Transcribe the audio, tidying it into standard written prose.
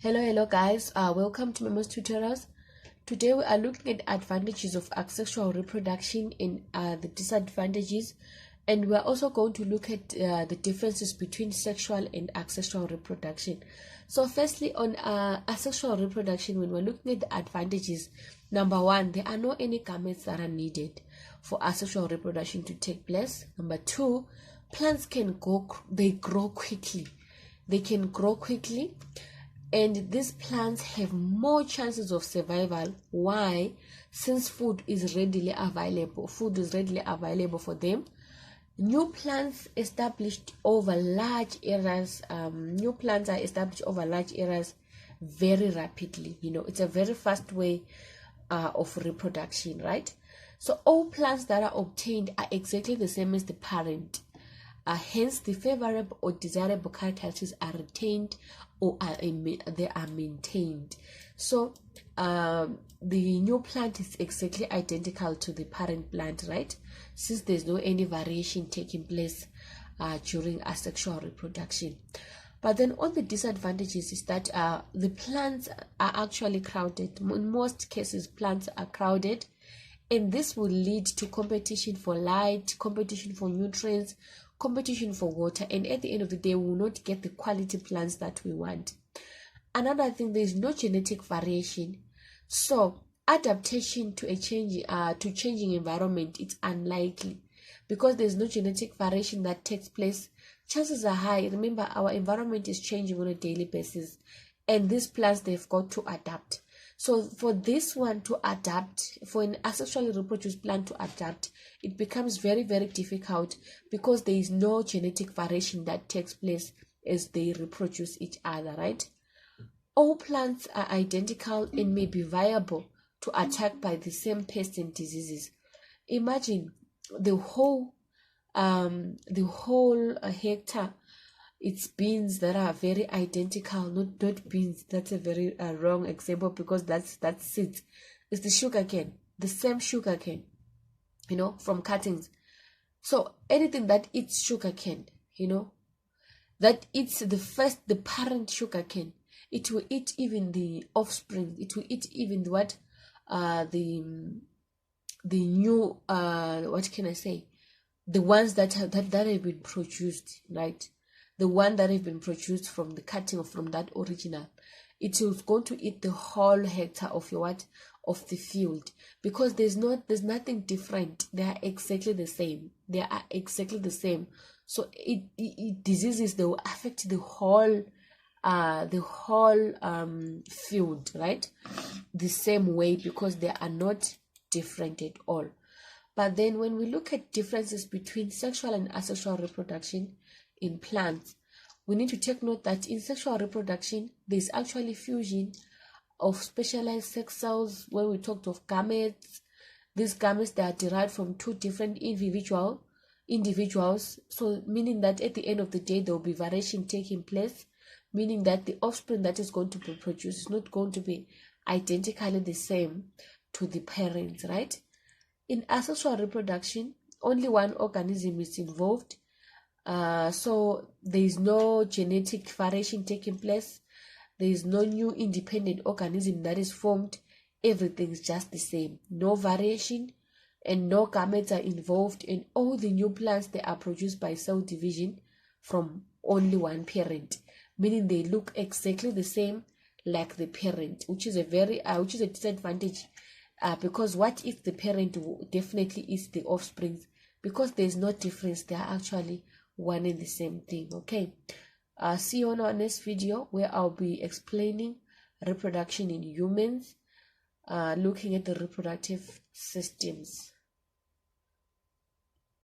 Hello guys, welcome to Memo's Tutorials. Today we are looking at advantages of asexual reproduction and the disadvantages, and we are also going to look at the differences between sexual and asexual reproduction. So firstly, on asexual reproduction, when we're looking at the advantages, number one, there are no any gametes that are needed for asexual reproduction to take place. Number two, plants grow quickly. They can grow quickly, and these plants have more chances of survival. Why? Since food is readily available for them. New plants are established over large areas very rapidly. It's a very fast way of reproduction, right? So all plants that are obtained are exactly the same as the parent. Hence, the favorable or desirable characteristics are retained or they are maintained. So the new plant is exactly identical to the parent plant, right? Since there's no any variation taking place during asexual reproduction. But then all the disadvantages is that the plants are actually crowded. In most cases, plants are crowded, and this will lead to competition for light, competition for nutrients, competition for water, and at the end of the day, we will not get the quality plants that we want. Another thing, there is no genetic variation, so adaptation to changing environment, it's unlikely, because there's no genetic variation that takes place. Chances are high. Remember, our environment is changing on a daily basis, and these plants, they've got to adapt. So for this one to adapt, for an asexually reproduced plant to adapt, it becomes very, very difficult, because there is no genetic variation that takes place as they reproduce each other, right? All plants are identical and may be viable to attack by the same pests and diseases. Imagine the whole hectare, it's beans that are very identical, not beans. That's a very wrong example, because that's seeds. It's the sugar cane, the same sugar cane, from cuttings. So anything that eats sugar cane, that eats the parent sugar cane, it will eat even the offspring. It will eat even the new what can I say? The ones that have been produced, right? The one that have been produced from the cutting of from that original, it is going to eat the whole hectare of of the field, because there's nothing different. They are exactly the same. So diseases, they will affect the whole field, right? The same way, because they are not different at all. But then when we look at differences between sexual and asexual reproduction in plants, we need to take note that in sexual reproduction, there is actually fusion of specialized sex cells. When we talked of gametes, these gametes, they are derived from two different individuals. So meaning that at the end of the day, there will be variation taking place, meaning that the offspring that is going to be produced is not going to be identically the same to the parents, right? In asexual reproduction, only one organism is involved, so there is no genetic variation taking place. There is no new independent organism that is formed. Everything is just the same. No variation, and no gametes are involved, and all the new plants, they are produced by cell division from only one parent, meaning they look exactly the same like the parent, which is a disadvantage. Because what if the parent definitely is the offspring? Because there's no difference, they are actually one and the same thing. Okay, see you on our next video, where I'll be explaining reproduction in humans, looking at the reproductive systems.